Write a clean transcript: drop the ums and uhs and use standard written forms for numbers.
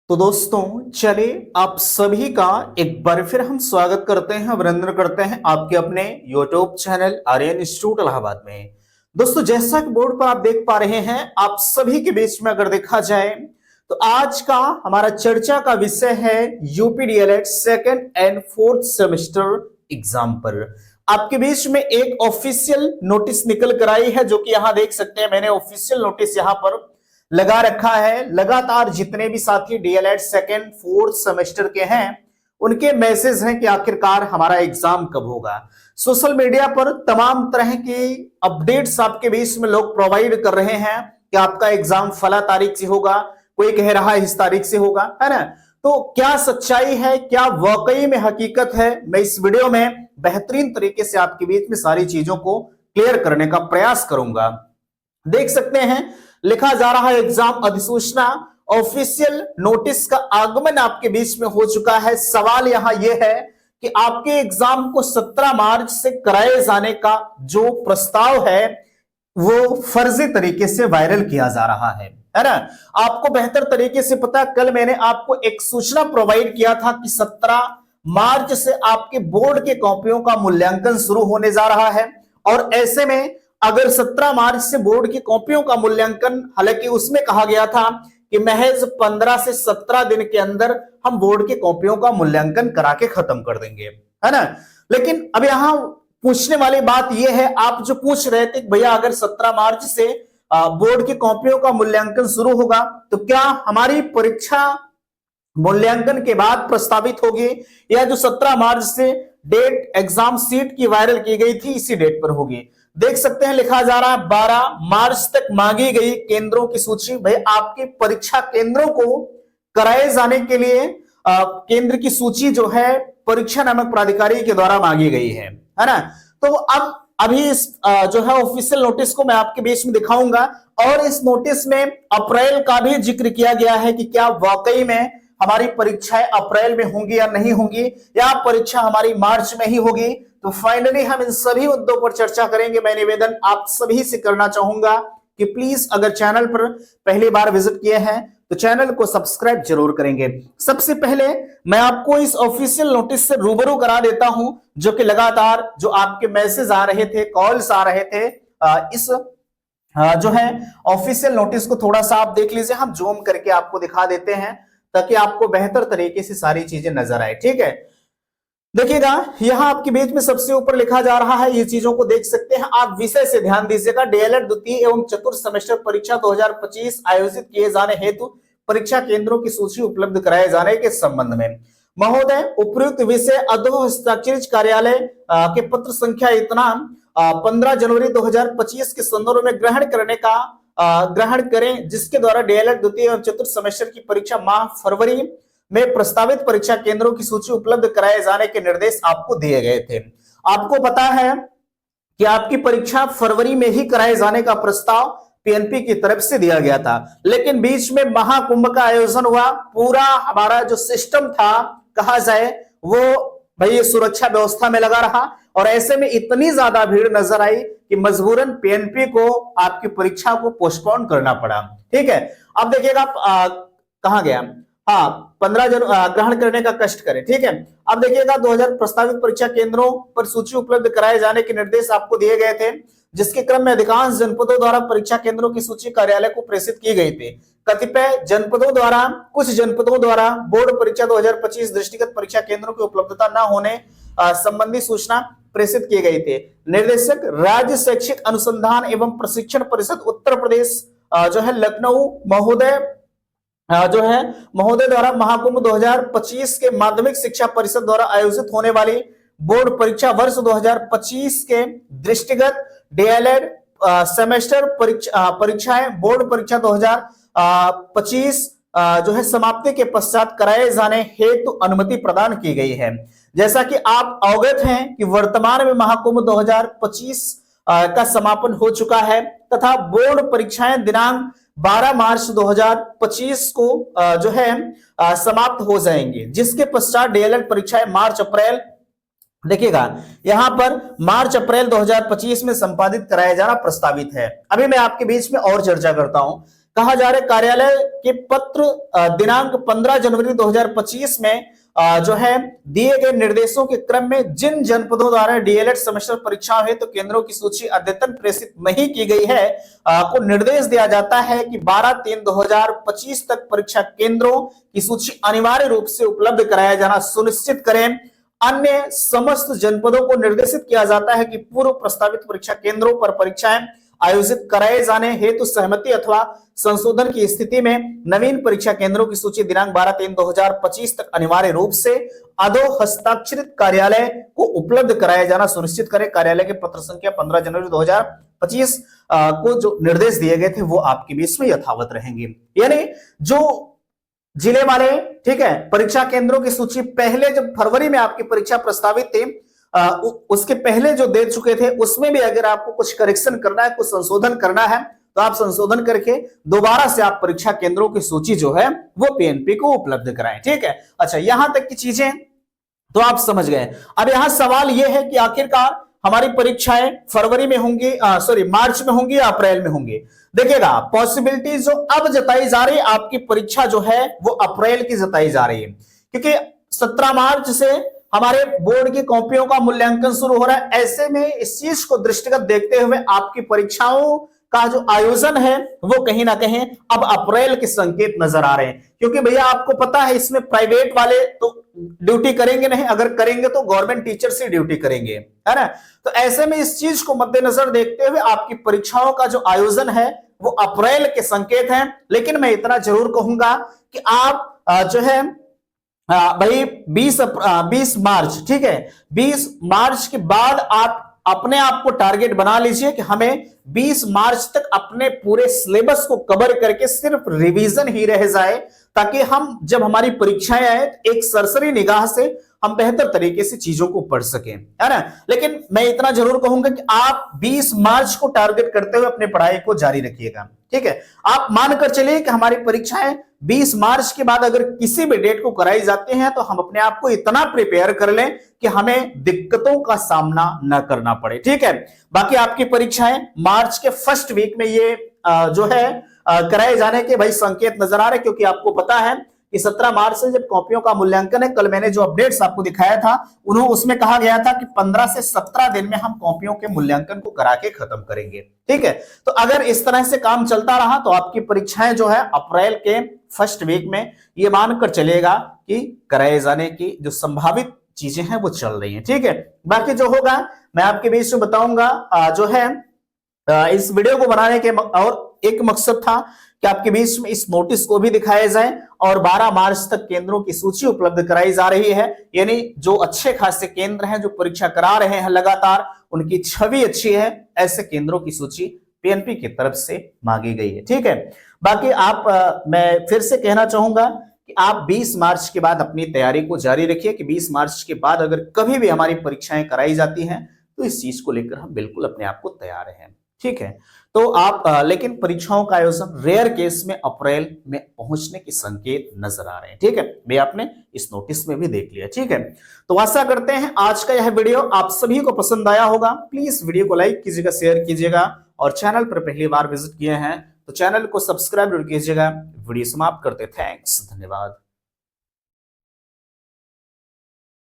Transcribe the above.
तो दोस्तों चलिए आप सभी का एक बार फिर हम स्वागत करते हैं, अभिनंदन करते हैं आपके अपने YouTube channel Aryan institute Allahabad में। दोस्तों जैसा कि बोर्ड पर आप देख पा रहे हैं, आप सभी के बीच में अगर देखा जाए तो आज का हमारा चर्चा का विषय है UP DElEd second and fourth semester exam पर। आपके बीच में एक ऑफिशियल नोटिस निकल कर आई है, जो कि यहां देख सकते हैं। मैंने ऑफिशियल नोटिस यहां पर लगा रखा है। लगातार जितने भी साथी डीएलएड सेकंड फोर्थ सेमेस्टर के हैं, उनके मैसेज हैं कि आखिरकार हमारा एग्जाम कब होगा। सोशल मीडिया पर तमाम तरह की अपडेट्स आपके बीच में लोग प्रोवाइड कर रहे हैं कि आपका एग्जाम फला तारीख से होगा, कोई कह रहा है इस तारीख से होगा, है ना। तो क्या सच्चाई है, क्या वाकई में हकीकत है, मैं इस वीडियो में बेहतरीन तरीके से आपके बीच में सारी चीजों को क्लियर करने का प्रयास करूंगा। देख सकते हैं लिखा जा रहा है एग्जाम अधिसूचना, ऑफिशियल नोटिस का आगमन आपके बीच में हो चुका है। सवाल यहां यह है कि आपके एग्जाम को 17 मार्च से कराए जाने का जो प्रस्ताव है वो फर्जी तरीके से वायरल किया जा रहा है ना। आपको बेहतर तरीके से पता, कल मैंने आपको एक सूचना प्रोवाइड किया था कि 17 मार्च से आपके बोर्ड के कॉपियों का मूल्यांकन शुरू होने जा रहा है। और ऐसे में अगर 17 मार्च से बोर्ड की कॉपियों का मूल्यांकन, हालांकि उसमें कहा गया था कि महज 15 से 17 दिन के अंदर हम बोर्ड की कॉपियों का मूल्यांकन करा के खत्म कर देंगे, है ना। लेकिन अब यहां पूछने वाली बात यह है, आप जो पूछ रहे थे भैया अगर 17 मार्च से बोर्ड की कॉपियों का मूल्यांकन शुरू होगा तो क्या हमारी परीक्षा मूल्यांकन के बाद प्रस्तावित होगी, या जो 17 मार्च से डेट एग्जाम सीट की वायरल की गई थी इसी डेट पर होगी। देख सकते हैं लिखा जा रहा है 12 मार्च तक मांगी गई केंद्रों की सूची। भाई आपके परीक्षा केंद्रों को कराए जाने के लिए केंद्र की सूची जो है परीक्षा नामक प्राधिकारी के द्वारा मांगी गई है ना। तो अब अभी इस जो है ऑफिशियल नोटिस को मैं आपके बीच में दिखाऊंगा, और इस नोटिस में अप्रैल का भी जिक्र किया गया है कि क्या वाकई में हमारी परीक्षाएं अप्रैल में होंगी या नहीं होंगी, या परीक्षा हमारी मार्च में ही होगी। तो फाइनली हम इन सभी मुद्दों पर चर्चा करेंगे। मैं निवेदन आप सभी से करना चाहूंगा कि प्लीज अगर चैनल पर पहली बार विजिट किए हैं तो चैनल को सब्सक्राइब जरूर करेंगे। सबसे पहले मैं आपको इस ऑफिशियल नोटिस से रूबरू करा देता हूं, जो कि लगातार जो आपके मैसेज आ रहे थे, कॉल्स आ रहे थे, इस जो है ऑफिशियल नोटिस को थोड़ा सा आप देख लीजिए। हम जूम करके आपको दिखा देते हैं ताकि आपको बेहतर तरीके से सारी चीजें नजर आए, ठीक है। देखिएगा यहां आपके बीच में सबसे ऊपर लिखा जा रहा है, ये चीजों को देख सकते हैं आप। विषय से ध्यान दीजिएगा, डीएलएड द्वितीय एवं चतुर्थ सेमेस्टर परीक्षा 2025 आयोजित किए जाने हेतु परीक्षा केंद्रों की सूची उपलब्ध कराए जाने के संबंध में महोदय उपयुक्त विषय अधो हस्ताक्षरित कार्यालय के पत्र संख्या इतना 15 जनवरी 2025 के संदर्भ में ग्रहण करें, जिसके द्वारा डीएलएड द्वितीय एवं चतुर्थ सेमेस्टर की परीक्षा माह फरवरी में प्रस्तावित परीक्षा केंद्रों की सूची उपलब्ध कराए जाने के निर्देश आपको दिए गए थे। आपको पता है कि आपकी परीक्षा फरवरी में ही कराए जाने का प्रस्ताव पीएनपी की तरफ से दिया गया था, लेकिन बीच में महाकुंभ का आयोजन हुआ। पूरा हमारा जो सिस्टम था कहा जाए वो भाई सुरक्षा व्यवस्था में लगा रहा, और ऐसे में इतनी ज्यादा भीड़ नजर आई कि मजबूरन पीएनपी को आपकी परीक्षा को पोस्टपोन करना पड़ा, ठीक है। अब देखिएगा कहां गया, हाँ 15 ग्रहण करने का कष्ट करें, ठीक है। अब देखिएगा 2000 प्रस्तावित परीक्षा केंद्रों पर सूची उपलब्ध कराए जाने के निर्देश आपको दिए गए थे, जिसके क्रम में अधिकांश जनपदों द्वारा परीक्षा केंद्रों की सूची कार्यालय को प्रेषित की गई थी। कतिपय जनपदों द्वारा, कुछ जनपदों द्वारा बोर्ड परीक्षा 2025 दृष्टिगत परीक्षा केंद्रों की उपलब्धता न होने संबंधी सूचना प्रेषित की गई थी। निर्देशक राज्य शैक्षिक अनुसंधान एवं प्रशिक्षण परिषद उत्तर प्रदेश जो है लखनऊ महोदय द्वारा महाकुंभ 2025 के माध्यमिक शिक्षा परिषद द्वारा आयोजित होने वाली बोर्ड परीक्षा वर्ष 2025 के दृष्टिगत डीएलएड सेमेस्टर परीक्षाएं बोर्ड परीक्षा 2025 जो है समाप्ति के पश्चात कराए जाने हेतु अनुमति प्रदान की गई है। जैसा कि आप अवगत हैं कि वर्तमान में महाकुंभ 2025 का समापन हो चुका है तथा बोर्ड परीक्षाएं दिनांक 12 मार्च 2025 को जो है समाप्त हो जाएंगे, जिसके पश्चात डीएलएड परीक्षाएं मार्च अप्रैल, देखिएगा यहां पर मार्च अप्रैल 2025 में संपादित कराया जाना प्रस्तावित है। अभी मैं आपके बीच में और चर्चा करता हूं कहा जा रहा है कार्यालय के पत्र दिनांक 15 जनवरी 2025 में जो है दिए गए निर्देशों के क्रम में जिन जनपदों द्वारा डीएलएड सेमेस्टर परीक्षा हेतु केंद्रों की सूची अद्यतन प्रेषित नहीं की गई है को निर्देश दिया जाता है कि 12/3/2025 तक परीक्षा केंद्रों की सूची अनिवार्य रूप से उपलब्ध कराया जाना सुनिश्चित करें। अन्य समस्त जनपदों को निर्देशित किया जाता है कि पूर्व प्रस्तावित परीक्षा केंद्रों पर परीक्षाएं आयोजित कराए जाने हेतु सहमति अथवा संशोधन की स्थिति में नवीन परीक्षा केंद्रों की सूची दिनांक 12/3/2025 तक अनिवार्य रूप से अधो हस्ताक्षरित कार्यालय को उपलब्ध कराया जाना सुनिश्चित करें। कार्यालय के पत्र संख्या 15 जनवरी 2025 को जो निर्देश दिए गए थे वो आपके बीच में यथावत रहेंगे। यानी जो जिले वाले, ठीक है, परीक्षा केंद्रों की सूची पहले जब फरवरी में आपकी परीक्षा प्रस्तावित थी उसके पहले जो दे चुके थे उसमें भी अगर आपको कुछ करेक्शन करना है, कुछ संशोधन करना है तो आप संशोधन करके दोबारा से आप परीक्षा केंद्रों की सूची जो है वो पीएनपी को उपलब्ध कराएं। ठीक है, अच्छा, यहां तक की चीजें तो आप समझ गए। अब यहां सवाल यह है कि आखिरकार हमारी परीक्षाएं फरवरी में होंगी, मार्च में होंगी या अप्रैल में होंगी। देखिएगा, पॉसिबिलिटी जो अब जताई जा रही है आपकी परीक्षा जो है वो अप्रैल की जताई जा रही है, क्योंकि 17 मार्च से हमारे बोर्ड की कॉपियों का मूल्यांकन शुरू हो रहा है। ऐसे में इस चीज को दृष्टिगत देखते हुए आपकी परीक्षाओं का जो आयोजन है वो कहीं ना कहीं अब अप्रैल के संकेत नजर आ रहे हैं, क्योंकि भैया आपको पता है इसमें प्राइवेट वाले तो ड्यूटी करेंगे नहीं, अगर करेंगे तो गवर्नमेंट टीचर से ड्यूटी करेंगे, है ना। तो ऐसे में इस चीज को मद्देनजर देखते हुए आपकी परीक्षाओं का जो आयोजन है वो अप्रैल के संकेत हैं। लेकिन मैं इतना जरूर कहूंगा कि आप जो है भाई 20 मार्च, ठीक है, 20 मार्च के बाद आप अपने आप को टारगेट बना लीजिए कि हमें 20 मार्च तक अपने पूरे सिलेबस को कवर करके सिर्फ रिवीजन ही रह जाए, ताकि हम जब हमारी परीक्षाएं आए एक सरसरी निगाह से हम बेहतर तरीके से चीजों को पढ़ सकें, है ना। लेकिन मैं इतना जरूर कहूंगा कि आप 20 मार्च को टारगेट करते हुए अपनी पढ़ाई को जारी रखिएगा। ठीक है, आप मानकर चलिए कि हमारी परीक्षाएं 20 मार्च के बाद अगर किसी भी डेट को कराई जाती हैं तो हम अपने आप को इतना प्रिपेयर कर लें कि हमें दिक्कतों का सामना न करना पड़े। ठीक है, बाकी आपकी परीक्षाएं मार्च के फर्स्ट वीक में ये जो है कराए जाने के भाई संकेत नजर आ रहे, क्योंकि आपको पता है कि 17 मार्च से जब कॉपियों का मूल्यांकन है, कल मैंने जो अपडेट्स आपको दिखाया था उसमें कहा गया था कि 15 से 17 दिन में हम कॉपियों के मूल्यांकन को करा के खत्म करेंगे। ठीक है, तो अगर इस तरह से काम चलता रहा तो आपकी परीक्षाएं जो है अप्रैल के फर्स्ट वीक में ये मानकर चलेगा कि कराए जाने की जो संभावित चीजें हैं वो चल रही हैं। ठीक है, बाकी जो होगा मैं आपके बीच में बताऊंगा। जो है इस वीडियो को बनाने के और एक मकसद था कि आपके बीच में इस नोटिस को भी दिखाया जाए और 12 मार्च तक केंद्रों की सूची उपलब्ध कराई जा रही है। यानी जो अच्छे खासे केंद्र हैं जो परीक्षा करा रहे हैं लगातार, उनकी छवि अच्छी है, ऐसे केंद्रों की सूची पीएनपी की तरफ से मांगी गई है। ठीक है, बाकी आप मैं फिर से कहना चाहूंगा कि आप 20 मार्च के बाद अपनी तैयारी को जारी रखिए कि 20 मार्च के बाद अगर कभी भी हमारी परीक्षाएं कराई जाती हैं तो इस चीज को लेकर हम बिल्कुल अपने आप को तैयार हैं। ठीक है, तो आप लेकिन परीक्षाओं का आयोजन रेयर केस में अप्रैल में पहुंचने के संकेत नजर आ रहे हैं। ठीक है, भाई आपने इस नोटिस में भी देख लिया। ठीक है, तो आशा करते हैं आज का यह वीडियो आप सभी को पसंद आया होगा। प्लीज वीडियो को लाइक कीजिएगा, शेयर कीजिएगा और चैनल पर पहली बार विजिट किए हैं तो चैनल को सब्सक्राइब कीजिएगा। वीडियो समाप्त करते, थैंक्स, धन्यवाद।